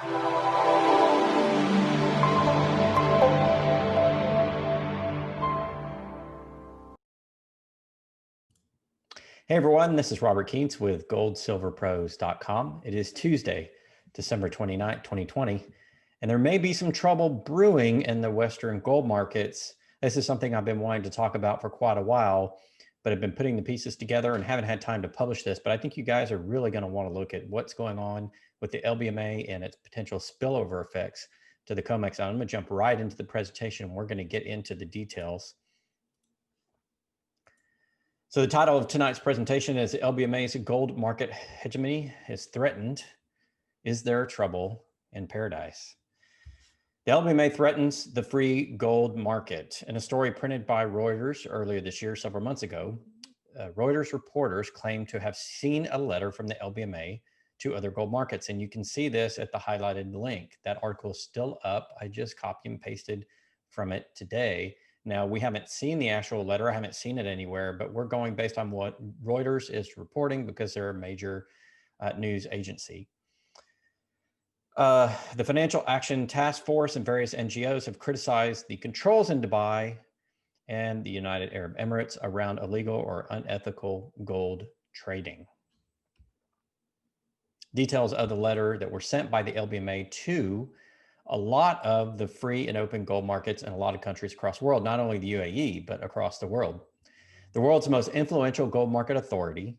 Hey everyone, this is Robert Keens with goldsilverpros.com. It is Tuesday, December 29th, 2020, and there may be some trouble brewing in the Western gold markets. This is something I've been wanting to talk about for quite a while, but I've been putting the pieces together and haven't had time to publish this. But I think you guys are really going to want to look at what's going on with the LBMA and its potential spillover effects to the COMEX. I'm going to jump right into the presentation and we're going to get into the details. So the title of tonight's presentation is LBMA's gold market hegemony is threatened. Is there trouble in paradise? The LBMA threatens the free gold market. In a story printed by Reuters earlier this year, several months ago, Reuters reporters claimed to have seen a letter from the LBMA to other gold markets. And you can see this at the highlighted link. That article is still up. I just copied and pasted from it today. Now, we haven't seen the actual letter. I haven't seen it anywhere, but we're going based on what Reuters is reporting because they're a major news agency. The Financial Action Task Force and various NGOs have criticized the controls in Dubai and the United Arab Emirates around illegal or unethical gold trading. Details of the letter that were sent by the LBMA to a lot of the free and open gold markets in a lot of countries across the world, not only the UAE, but across the world. The world's most influential gold market authority,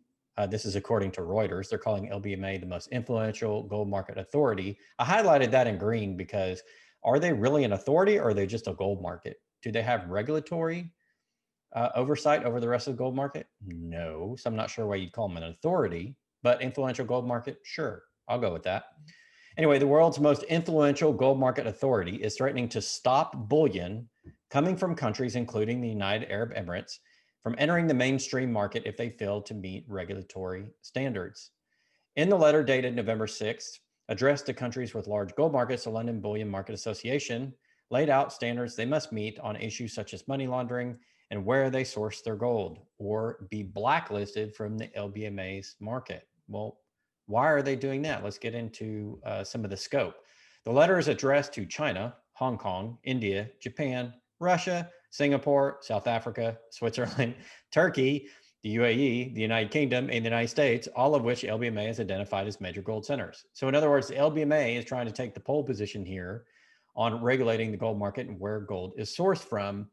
this is according to Reuters, they're calling LBMA the most influential gold market authority. I highlighted that in green because are they really an authority or are they just a gold market? Do they have regulatory oversight over the rest of the gold market? No, so I'm not sure why you'd call them an authority, but influential gold market, sure, I'll go with that. Anyway, the world's most influential gold market authority is threatening to stop bullion coming from countries, including the United Arab Emirates, from entering the mainstream market if they fail to meet regulatory standards. In the letter dated November 6th, addressed to countries with large gold markets, the London Bullion Market Association laid out standards they must meet on issues such as money laundering and where they source their gold, or be blacklisted from the LBMA's market. Well, why are they doing that? Let's get into some of the scope. The letter is addressed to China, Hong Kong, India, Japan, Russia, Singapore, South Africa, Switzerland, Turkey, the UAE, the United Kingdom, and the United States, all of which LBMA has identified as major gold centers. So in other words, the LBMA is trying to take the pole position here on regulating the gold market and where gold is sourced from.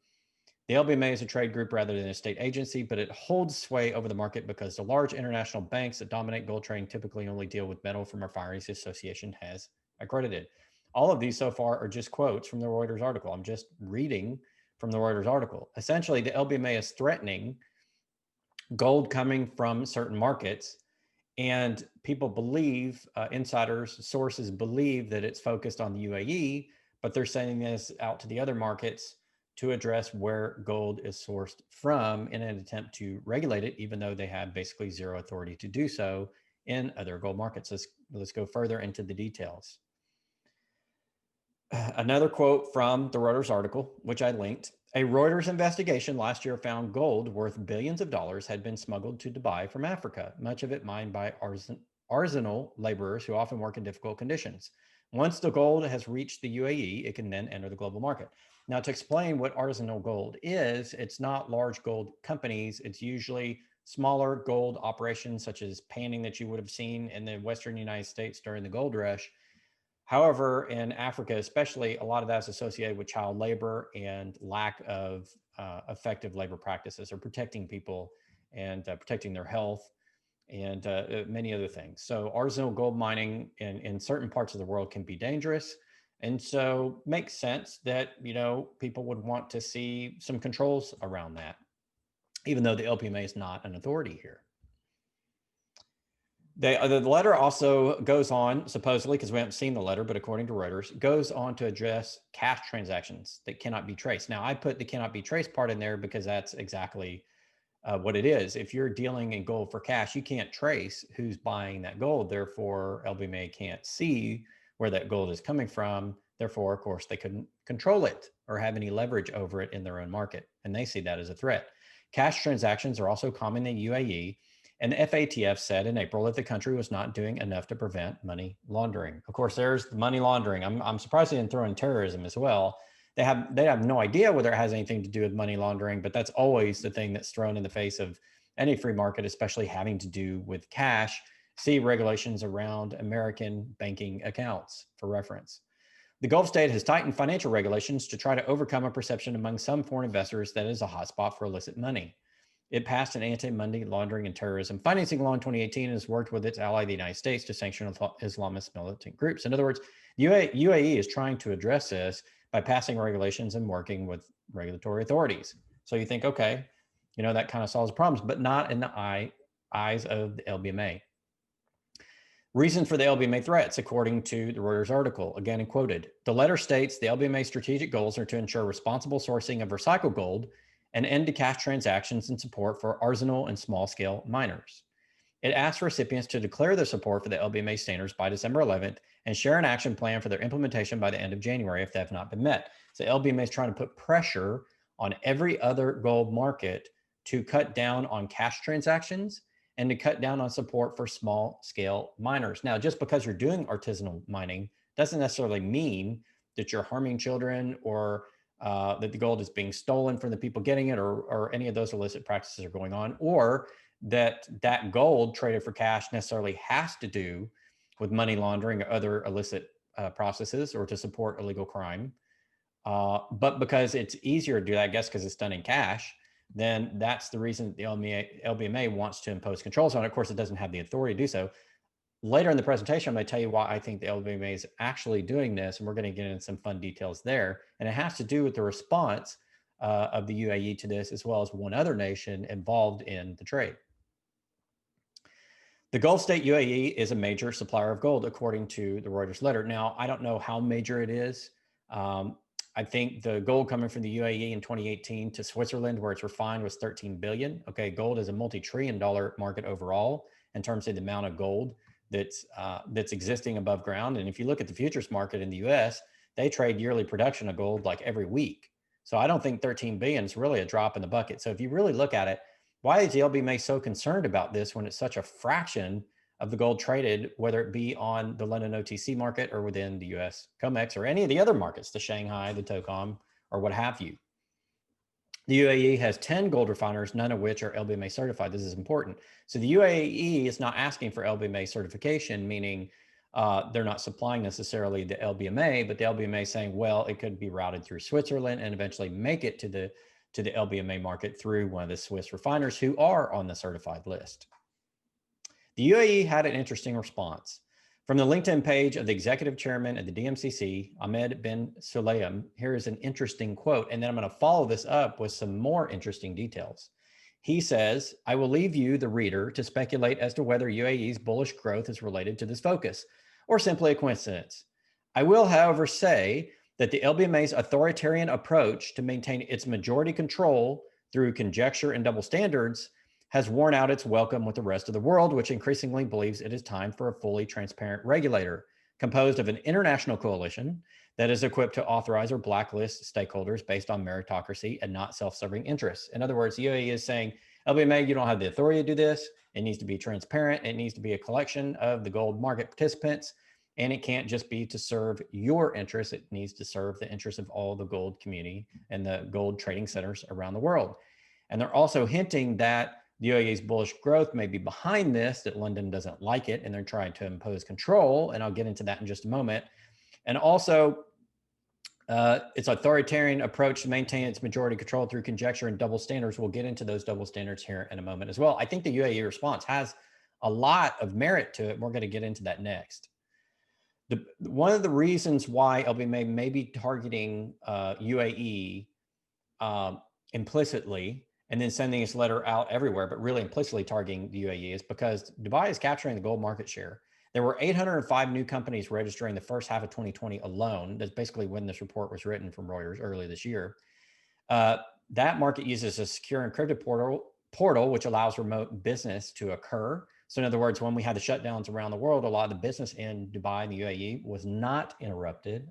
The LBMA is a trade group rather than a state agency, but it holds sway over the market because the large international banks that dominate gold trading typically only deal with metal from refineries the association has accredited. All of these so far are just quotes from the Reuters article. I'm just reading from the Reuters article. Essentially, the LBMA is threatening gold coming from certain markets, and people believe, insiders, sources believe that it's focused on the UAE, but they're sending this out to the other markets to address where gold is sourced from in an attempt to regulate it, even though they have basically zero authority to do so in other gold markets. Let's go further into the details. Another quote from the Reuters article, which I linked. A Reuters investigation last year found gold worth billions of dollars had been smuggled to Dubai from Africa, much of it mined by artisanal laborers who often work in difficult conditions. Once the gold has reached the UAE, it can then enter the global market. Now, to explain what artisanal gold is, it's not large gold companies. It's usually smaller gold operations, such as panning that you would have seen in the Western United States during the gold rush. However, in Africa, especially, a lot of that's associated with child labor and lack of effective labor practices, or protecting people and protecting their health and many other things. So artisanal gold mining in certain parts of the world can be dangerous. And so makes sense that, you know, people would want to see some controls around that, even though the LBMA is not an authority here. The letter also goes on, supposedly, because we haven't seen the letter, but according to Reuters, goes on to address cash transactions that cannot be traced. Now, I put the cannot be traced part in there because that's exactly what it is. If you're dealing in gold for cash, you can't trace who's buying that gold. Therefore, LBMA can't see where that gold is coming from. Therefore, of course, they couldn't control it or have any leverage over it in their own market. And they see that as a threat. Cash transactions are also common in UAE, And the FATF said in April that the country was not doing enough to prevent money laundering. Of course, there's the money laundering. I'm surprised they didn't throw in terrorism as well. They have no idea whether it has anything to do with money laundering, but that's always the thing that's thrown in the face of any free market, especially having to do with cash. See regulations around American banking accounts for reference. The Gulf state has tightened financial regulations to try to overcome a perception among some foreign investors that it is a hotspot for illicit money. It passed an anti-money laundering and terrorism financing law in 2018 and has worked with its ally, the United States, to sanction Islamist militant groups. In other words, UAE is trying to address this by passing regulations and working with regulatory authorities. So you think, okay, that kind of solves problems, but not in the eyes of the LBMA. Reason for the LBMA threats, according to the Reuters article, again quoted. The letter states the LBMA's strategic goals are to ensure responsible sourcing of recycled gold and end to cash transactions and support for artisanal and small-scale miners. It asks recipients to declare their support for the LBMA standards by December 11th and share an action plan for their implementation by the end of January if they have not been met. So LBMA is trying to put pressure on every other gold market to cut down on cash transactions and to cut down on support for small-scale miners. Now, just because you're doing artisanal mining doesn't necessarily mean that you're harming children or that the gold is being stolen from the people getting it, or any of those illicit practices are going on, or that gold traded for cash necessarily has to do with money laundering or other illicit processes or to support illegal crime. But because it's easier to do that, I guess because it's done in cash, then that's the reason the LBMA wants to impose controls on it. Of course, it doesn't have the authority to do so. Later in the presentation, I'm going to tell you why I think the LBMA is actually doing this, and we're going to get into some fun details there. And it has to do with the response of the UAE to this, as well as one other nation involved in the trade. The Gulf state UAE is a major supplier of gold, according to the Reuters letter. Now, I don't know how major it is. I think the gold coming from the UAE in 2018 to Switzerland, where it's refined, was 13 billion. Okay, gold is a multi-trillion-dollar market overall in terms of the amount of gold that's existing above ground. And if you look at the futures market in the US, they trade yearly production of gold like every week. So I don't think 13 billion is really a drop in the bucket. So if you really look at it, why is the LBMA so concerned about this when it's such a fraction of the gold traded, whether it be on the London OTC market or within the US COMEX or any of the other markets, the Shanghai, the TOCOM, or what have you? The UAE has 10 gold refiners, none of which are LBMA certified. This is important. So the UAE is not asking for LBMA certification, meaning they're not supplying necessarily the LBMA, but the LBMA is saying, well, it could be routed through Switzerland and eventually make it to the LBMA market through one of the Swiss refiners who are on the certified list. The UAE had an interesting response. From the LinkedIn page of the executive chairman of the DMCC, Ahmed bin Sulayem, here is an interesting quote, and then I'm going to follow this up with some more interesting details. He says, I will leave you, the reader, to speculate as to whether UAE's bullish growth is related to this focus, or simply a coincidence. I will, however, say that the LBMA's authoritarian approach to maintain its majority control through conjecture and double standards has worn out its welcome with the rest of the world, which increasingly believes it is time for a fully transparent regulator composed of an international coalition that is equipped to authorize or blacklist stakeholders based on meritocracy and not self-serving interests. In other words, UAE is saying, LBMA, you don't have the authority to do this. It needs to be transparent. It needs to be a collection of the gold market participants, and it can't just be to serve your interests. It needs to serve the interests of all the gold community and the gold trading centers around the world. And they're also hinting that the UAE's bullish growth may be behind this, that London doesn't like it, and they're trying to impose control. And I'll get into that in just a moment. And also, its authoritarian approach to maintain its majority control through conjecture and double standards. We'll get into those double standards here in a moment as well. I think the UAE response has a lot of merit to it. We're going to get into that next. One of the reasons why LBMA may be targeting UAE implicitly, and then sending this letter out everywhere, but really implicitly targeting the UAE, is because Dubai is capturing the gold market share. There were 805 new companies registering the first half of 2020 alone. That's basically when this report was written from Reuters earlier this year. That market uses a secure encrypted portal, which allows remote business to occur. So in other words, when we had the shutdowns around the world, a lot of the business in Dubai and the UAE was not interrupted.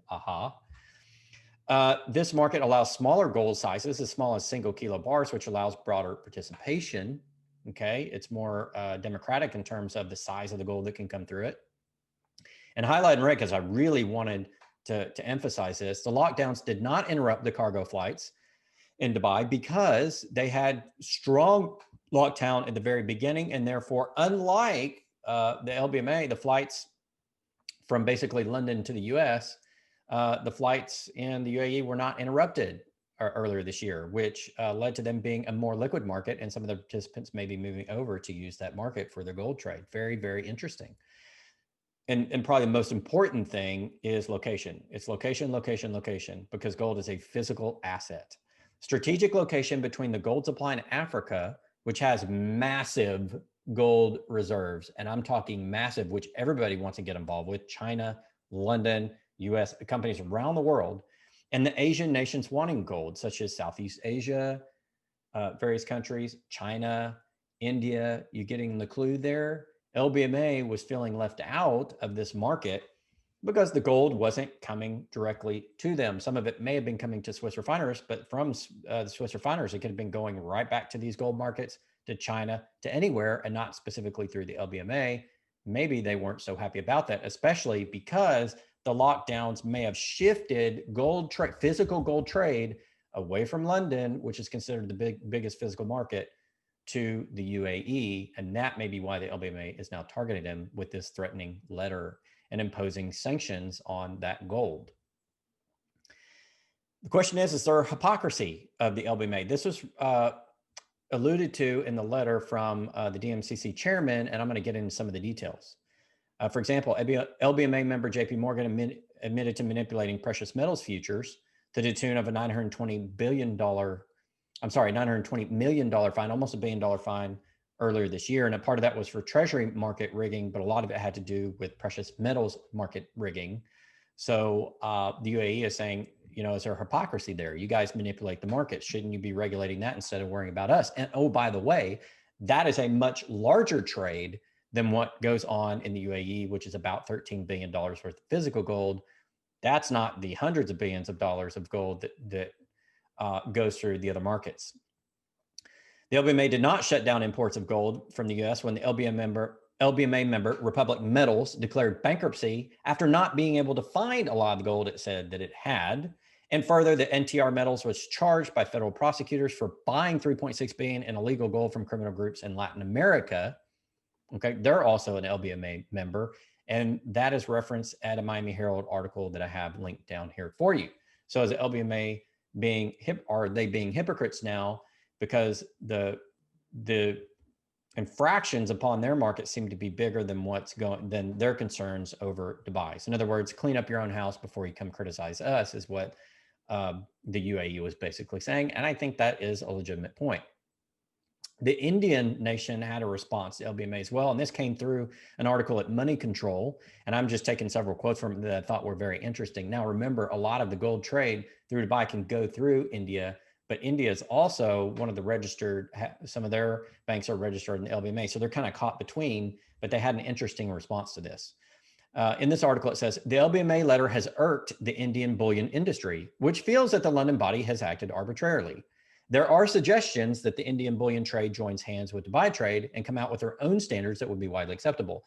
This market allows smaller gold sizes, as small as single kilo bars, which allows broader participation. Okay, it's more democratic in terms of the size of the gold that can come through it. And highlight in red, because I really wanted to emphasize this, the lockdowns did not interrupt the cargo flights in Dubai because they had strong lockdown at the very beginning, and therefore, unlike the LBMA, the flights from basically London to the US, the flights in the UAE were not interrupted earlier this year, which led to them being a more liquid market, and some of the participants may be moving over to use that market for their gold trade. Very, very interesting. And probably the most important thing is location. It's location, location, location, because gold is a physical asset. Strategic location between the gold supply in Africa, which has massive gold reserves, and I'm talking massive, which everybody wants to get involved with, China, London, US, companies around the world, and the Asian nations wanting gold, such as Southeast Asia, various countries, China, India. You getting the clue there? LBMA was feeling left out of this market because the gold wasn't coming directly to them. Some of it may have been coming to Swiss refiners, but from the Swiss refiners, it could have been going right back to these gold markets, to China, to anywhere, and not specifically through the LBMA. Maybe they weren't so happy about that, especially because the lockdowns may have shifted gold trade, physical gold trade, away from London, which is considered the biggest physical market, to the UAE. And that may be why the LBMA is now targeting them with this threatening letter and imposing sanctions on that gold. The question is there hypocrisy of the LBMA? This was alluded to in the letter from the DMCC chairman, and I'm going to get into some of the details. For example, LBMA member JP Morgan admitted to manipulating precious metals futures to the tune of a $920 million fine, almost $1 billion fine earlier this year. And a part of that was for treasury market rigging, but a lot of it had to do with precious metals market rigging. So the UAE is saying, is there hypocrisy there? You guys manipulate the market. Shouldn't you be regulating that instead of worrying about us? And oh, by the way, that is a much larger trade than what goes on in the UAE, which is about $13 billion worth of physical gold. That's not the hundreds of billions of dollars of gold that goes through the other markets. The LBMA did not shut down imports of gold from the US when the LBMA member Republic Metals declared bankruptcy after not being able to find a lot of the gold it said that it had. And further, the NTR Metals was charged by federal prosecutors for buying $3.6 billion in illegal gold from criminal groups in Latin America. Okay, they're also an LBMA member, and that is referenced at a Miami Herald article that I have linked down here for you. So is the LBMA are they being hypocrites now because the infractions upon their market seem to be bigger than their concerns over Dubai? So in other words, clean up your own house before you come criticize us is what the UAE was basically saying. And I think that is a legitimate point. The Indian nation had a response to LBMA as well. And this came through an article at Money Control. And I'm just taking several quotes from it that I thought were very interesting. Now, remember, a lot of the gold trade through Dubai can go through India, but India is also one of the registered, some of their banks are registered in the LBMA. So they're kind of caught between, but they had an interesting response to this. In this article, it says, the LBMA letter has irked the Indian bullion industry, which feels that the London body has acted arbitrarily. There are suggestions that the Indian bullion trade joins hands with Dubai trade and come out with their own standards that would be widely acceptable.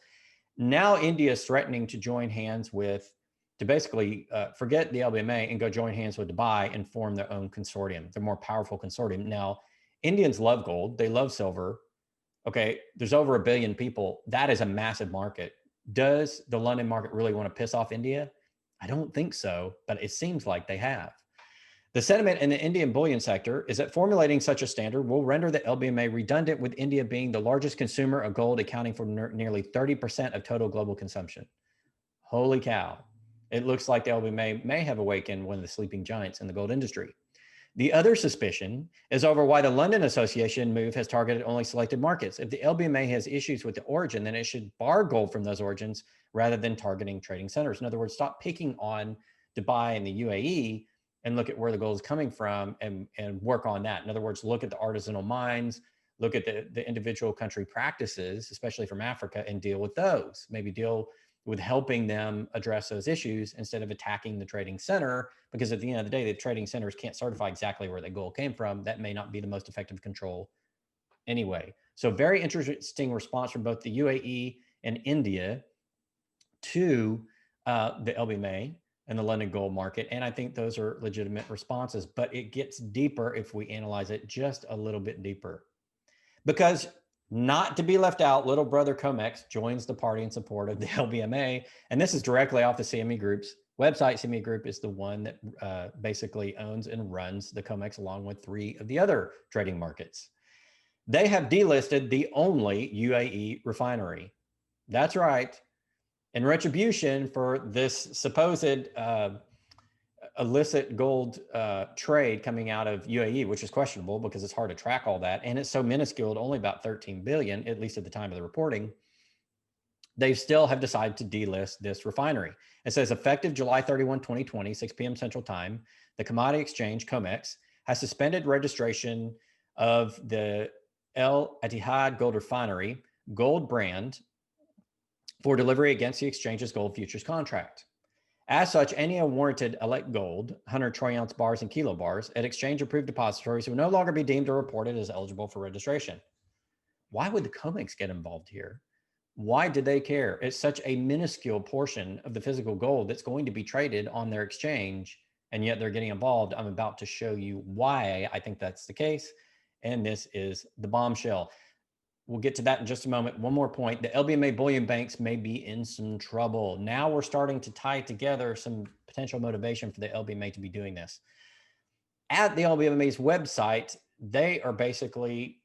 Now India is threatening to join hands to basically forget the LBMA and go join hands with Dubai and form their own consortium, the more powerful consortium. Now, Indians love gold. They love silver. Okay, there's over 1 billion people. That is a massive market. Does the London market really want to piss off India? I don't think so, but it seems like they have. The sentiment in the Indian bullion sector is that formulating such a standard will render the LBMA redundant, with India being the largest consumer of gold, accounting for nearly 30% of total global consumption. Holy cow. It looks like the LBMA may have awakened one of the sleeping giants in the gold industry. The other suspicion is over why the London Association move has targeted only selected markets. If the LBMA has issues with the origin, then it should bar gold from those origins rather than targeting trading centers. In other words, stop picking on Dubai and the UAE and look at where the gold is coming from and work on that. In other words, look at the artisanal mines, look at the individual country practices, especially from Africa, and deal with those. Maybe deal with helping them address those issues instead of attacking the trading center, because at the end of the day, the trading centers can't certify exactly where the gold came from. That may not be the most effective control anyway. So very interesting response from both the UAE and India to the LBMA and the London gold market. And I think those are legitimate responses, but it gets deeper if we analyze it just a little bit deeper. Because not to be left out, little brother COMEX joins the party in support of the LBMA. And this is directly off the CME Group's website. CME Group is the one that basically owns and runs the COMEX along with 3 of the other trading markets. They have delisted the only UAE refinery. That's right. In retribution for this supposed illicit gold trade coming out of UAE, which is questionable because it's hard to track all that. And it's so minuscule, only about 13 billion, at least at the time of the reporting. They still have decided to delist this refinery. It says effective July 31, 2020, 6 p.m. Central Time, the commodity exchange, COMEX, has suspended registration of the El Attihad Gold Refinery gold brand for delivery against the exchange's gold futures contract. As such, any unwarranted elect gold, 100 troy ounce bars and kilo bars, at exchange-approved depositories will no longer be deemed or reported as eligible for registration. Why would the COMEX get involved here? Why did they care? It's such a minuscule portion of the physical gold that's going to be traded on their exchange, and yet they're getting involved. I'm about to show you why I think that's the case, and this is the bombshell. We'll get to that in just a moment. One more point. The LBMA bullion banks may be in some trouble. Now we're starting to tie together some potential motivation for the LBMA to be doing this. At the LBMA's website, they are basically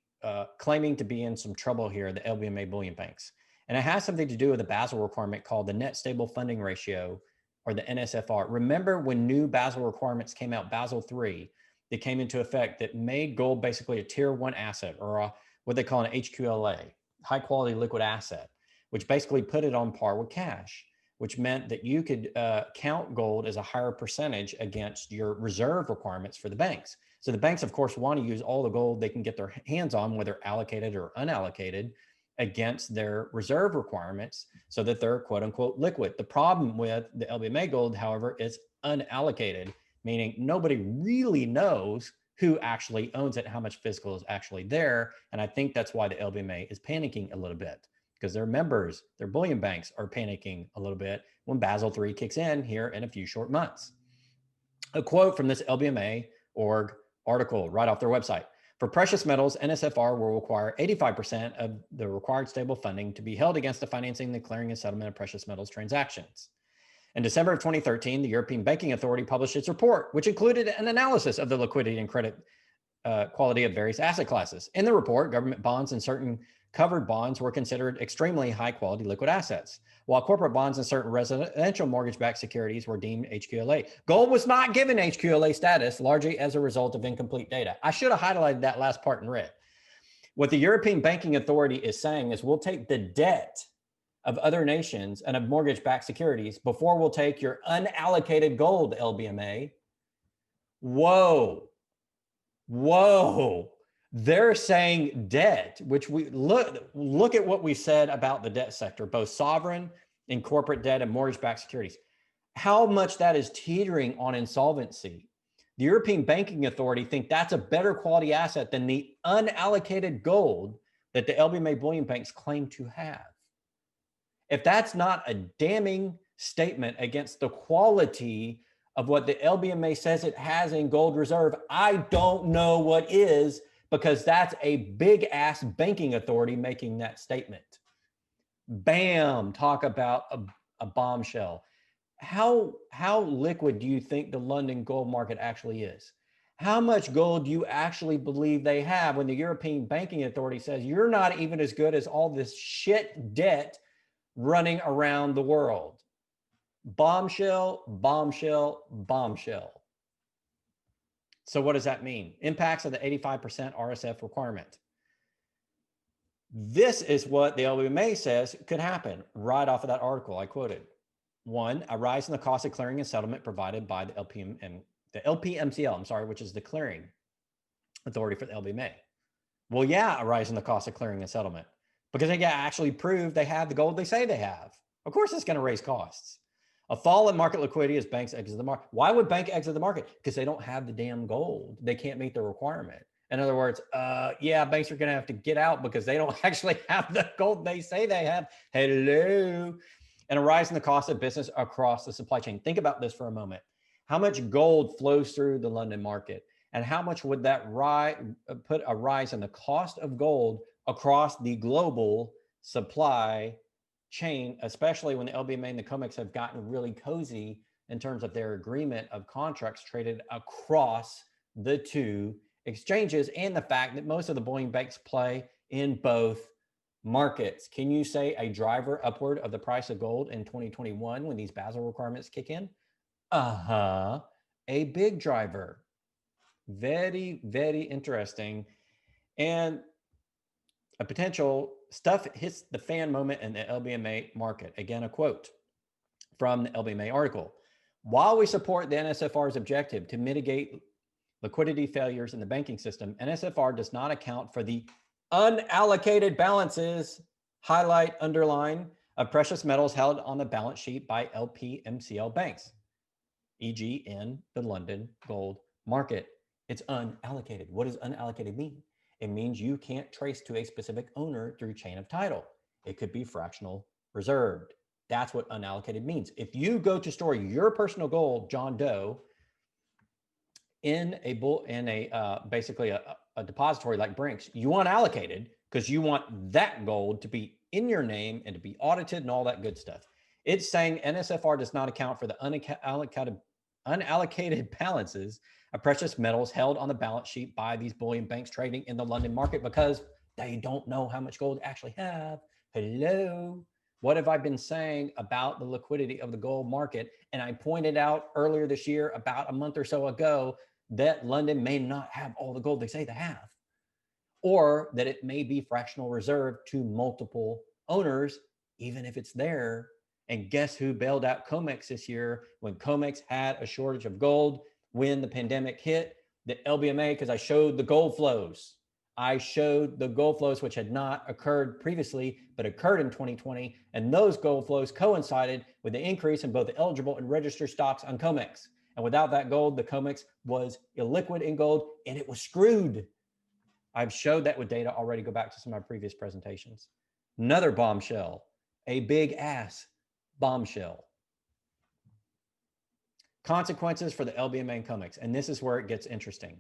claiming to be in some trouble here, the LBMA bullion banks. And it has something to do with a Basel requirement called the net stable funding ratio, or the NSFR. Remember when new Basel requirements came out, Basel III, that came into effect that made gold basically a tier 1 asset, or what they call an HQLA, high quality liquid asset, which basically put it on par with cash, which meant that you could count gold as a higher percentage against your reserve requirements for the banks. So the banks, of course, want to use all the gold they can get their hands on, whether allocated or unallocated, against their reserve requirements so that they're quote unquote liquid. The problem with the LBMA gold, however, is unallocated, meaning nobody really knows who actually owns it, how much physical is actually there. And I think that's why the LBMA is panicking a little bit, because their members, their bullion banks, are panicking a little bit when Basel III kicks in here in a few short months. A quote from this LBMA.org article right off their website. For precious metals, NSFR will require 85% of the required stable funding to be held against the financing, the clearing, and settlement of precious metals transactions. In December of 2013, the European Banking Authority published its report, which included an analysis of the liquidity and credit quality of various asset classes. In the report, government bonds and certain covered bonds were considered extremely high quality liquid assets, while corporate bonds and certain residential mortgage-backed securities were deemed HQLA. Gold was not given HQLA status, largely as a result of incomplete data. I should have highlighted that last part in red. What the European Banking Authority is saying is we'll take the debt of other nations and of mortgage-backed securities before we'll take your unallocated gold, LBMA. Whoa. Whoa. They're saying debt, which we look at what we said about the debt sector, both sovereign and corporate debt and mortgage-backed securities, how much that is teetering on insolvency. The European Banking Authority think that's a better quality asset than the unallocated gold that the LBMA bullion banks claim to have. If that's not a damning statement against the quality of what the LBMA says it has in gold reserve, I don't know what is, because that's a big ass banking authority making that statement. Bam, talk about a bombshell. How liquid do you think the London gold market actually is? How much gold do you actually believe they have when the European Banking Authority says you're not even as good as all this shit debt running around the world? Bombshell, bombshell, bombshell. So what does that mean? Impacts of the 85% RSF requirement. This is what the LBMA says could happen right off of that article I quoted. 1, a rise in the cost of clearing and settlement provided by the LPMCL, which is the clearing authority for the LBMA. Well, yeah, a rise in the cost of clearing and settlement, because they actually prove they have the gold they say they have. Of course, it's going to raise costs. A fall in market liquidity as banks exit the market. Why would bank exit the market? Because they don't have the damn gold. They can't meet the requirement. In other words, yeah, banks are going to have to get out because they don't actually have the gold they say they have. Hello. And a rise in the cost of business across the supply chain. Think about this for a moment. How much gold flows through the London market? And how much would that put a rise in the cost of gold across the global supply chain, especially when the LBMA and the COMEX have gotten really cozy in terms of their agreement of contracts traded across the two exchanges, and the fact that most of the bullion banks play in both markets. Can you say a driver upward of the price of gold in 2021 when these Basel requirements kick in? A big driver. Very, very interesting. And a potential stuff hits the fan moment in the LBMA market. Again, a quote from the LBMA article. While we support the NSFR's objective to mitigate liquidity failures in the banking system, NSFR does not account for the unallocated balances, highlight, underline, of precious metals held on the balance sheet by LPMCL banks, e.g. in the London gold market. It's unallocated. What does unallocated mean? It means you can't trace to a specific owner through chain of title. It could be fractional reserved. That's what unallocated means. If you go to store your personal gold, John Doe, in basically a depository like Brinks, you want allocated because you want that gold to be in your name and to be audited and all that good stuff. It's saying NSFR does not account for the unallocated balances of precious metals held on the balance sheet by these bullion banks trading in the London market because they don't know how much gold they actually have. Hello. What have I been saying about the liquidity of the gold market? And I pointed out earlier this year, about a month or so ago, that London may not have all the gold they say they have, or that it may be fractional reserve to multiple owners, even if it's there. And guess who bailed out COMEX this year when COMEX had a shortage of gold when the pandemic hit? The LBMA, because I showed the gold flows. I showed the gold flows, which had not occurred previously, but occurred in 2020. And those gold flows coincided with the increase in both the eligible and registered stocks on COMEX. And without that gold, the COMEX was illiquid in gold and it was screwed. I've showed that with data already. Go back to some of my previous presentations. Another bombshell, a big ass bombshell. Consequences for the LBMA and COMEX. And this is where it gets interesting.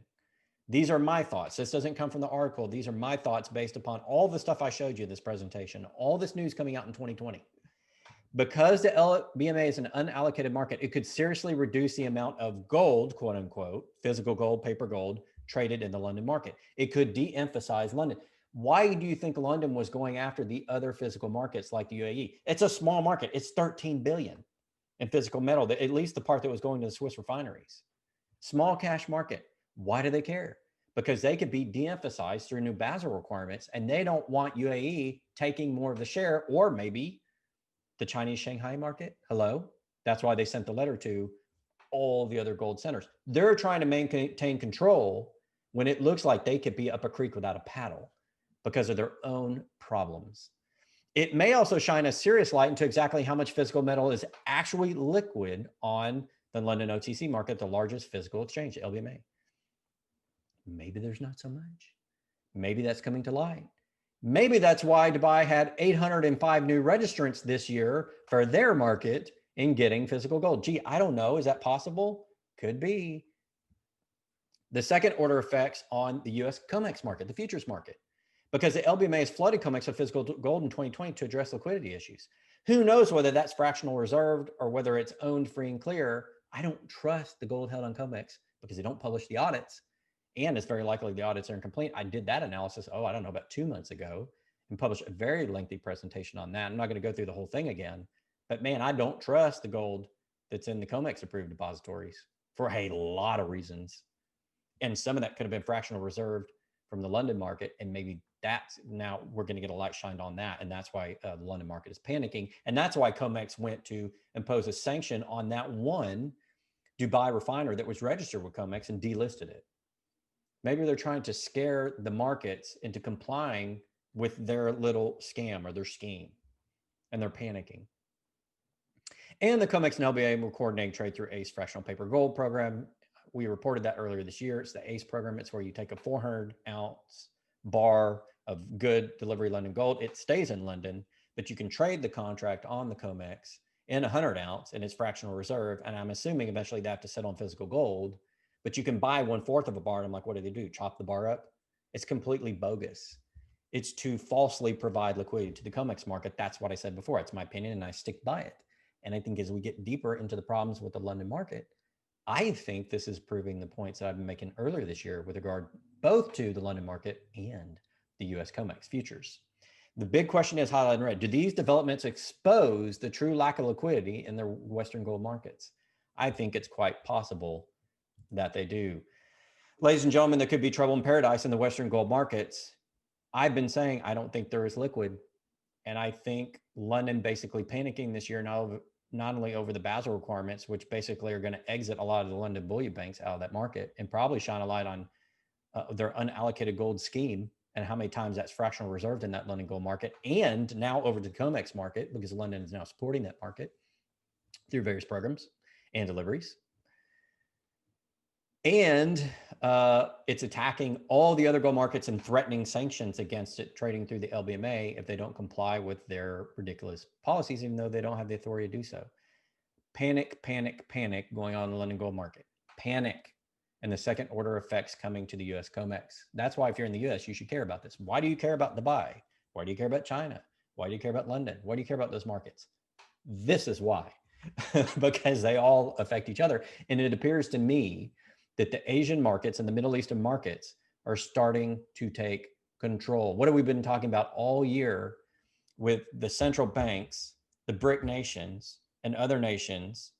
These are my thoughts. This doesn't come from the article. These are my thoughts based upon all the stuff I showed you in this presentation, all this news coming out in 2020. Because the LBMA is an unallocated market, it could seriously reduce the amount of gold, quote unquote, physical gold, paper gold, traded in the London market. It could de-emphasize London. Why do you think London was going after the other physical markets like the UAE? It's a small market. It's 13 billion in physical metal, at least the part that was going to the Swiss refineries. Small cash market. Why do they care? Because they could be de-emphasized through new Basel requirements, and they don't want UAE taking more of the share, or maybe the Chinese Shanghai market. Hello? That's why they sent the letter to all the other gold centers. They're trying to maintain control when it looks like they could be up a creek without a paddle because of their own problems. It may also shine a serious light into exactly how much physical metal is actually liquid on the London OTC market, the largest physical exchange, LBMA. Maybe there's not so much. Maybe that's coming to light. Maybe that's why Dubai had 805 new registrants this year for their market in getting physical gold. Gee, I don't know. Is that possible? Could be. The second order effects on the US COMEX market, the futures market, because the LBMA has flooded COMEX with physical gold in 2020 to address liquidity issues. Who knows whether that's fractional reserved or whether it's owned free and clear. I don't trust the gold held on COMEX because they don't publish the audits. And it's very likely the audits are incomplete. I did that analysis, I don't know, about 2 months ago, and published a very lengthy presentation on that. I'm not going to go through the whole thing again, but man, I don't trust the gold that's in the COMEX approved depositories for a lot of reasons. And some of that could have been fractional reserved from the London market. And maybe that's now we're going to get a light shined on that. And that's why the London market is panicking. And that's why COMEX went to impose a sanction on that one Dubai refiner that was registered with COMEX and delisted it. Maybe they're trying to scare the markets into complying with their little scam or their scheme, and they're panicking. And the COMEX and LBA will coordinate trade through ACE fractional paper gold program, We reported that earlier this year. It's the ACE program. It's where you take a 400-ounce bar of good delivery London gold. It stays in London, but you can trade the contract on the COMEX in 100-ounce and it's fractional reserve. And I'm assuming eventually they have to settle on physical gold, but you can buy 1/4 of a bar. And I'm like, what do? Chop the bar up? It's completely bogus. It's to falsely provide liquidity to the COMEX market. That's what I said before. It's my opinion and I stick by it. And I think as we get deeper into the problems with the London market, I think this is proving the points that I've been making earlier this year with regard both to the London market and the US COMEX futures. The big question is highlighted in red. Do these developments expose the true lack of liquidity in the Western gold markets? I think it's quite possible that they do. Ladies and gentlemen, there could be trouble in paradise in the Western gold markets. I've been saying I don't think there is liquid. And I think London basically panicking this year, not only over the Basel requirements, which basically are going to exit a lot of the London bullion banks out of that market and probably shine a light on their unallocated gold scheme and how many times that's fractional reserved in that London gold market, and now over to the COMEX market because London is now supporting that market through various programs and deliveries. And it's attacking all the other gold markets and threatening sanctions against it, trading through the LBMA if they don't comply with their ridiculous policies, even though they don't have the authority to do so. Panic, panic, panic going on in the London gold market. Panic. And the second order effects coming to the US COMEX. That's why if you're in the US, you should care about this. Why do you care about Dubai? Why do you care about China? Why do you care about London? Why do you care about those markets? This is why. Because they all affect each other. And it appears to me that the Asian markets and the Middle Eastern markets are starting to take control. What have we been talking about all year with the central banks, the BRIC nations, and other nations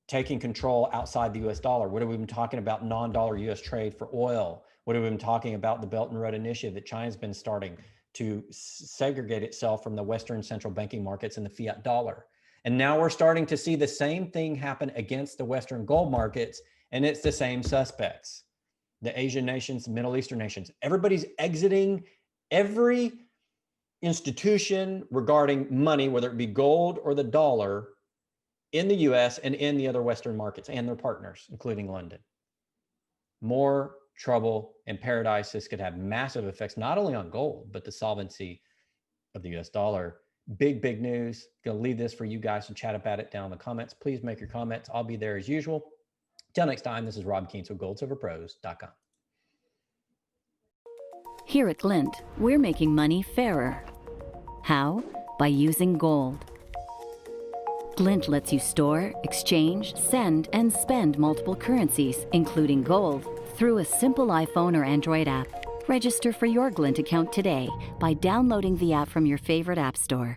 taking control outside the US dollar? What have we been talking about non-dollar US trade for oil? What have we been talking about the Belt and Road Initiative that China's been starting to segregate itself from the Western central banking markets and the fiat dollar? And now we're starting to see the same thing happen against the Western gold markets. And it's the same suspects, the Asian nations, Middle Eastern nations. Everybody's exiting every institution regarding money, whether it be gold or the dollar, in the US and in the other Western markets and their partners, including London. More trouble in paradise. This could have massive effects, not only on gold, but the solvency of the US dollar. Big, big news. Gonna leave this for you guys to chat about it down in the comments. Please make your comments. I'll be there as usual. Till next time, this is Rob Keens with goldsilverpros.com. Here at Glint, we're making money fairer. How? By using gold. Glint lets you store, exchange, send, and spend multiple currencies, including gold, through a simple iPhone or Android app. Register for your Glint account today by downloading the app from your favorite app store.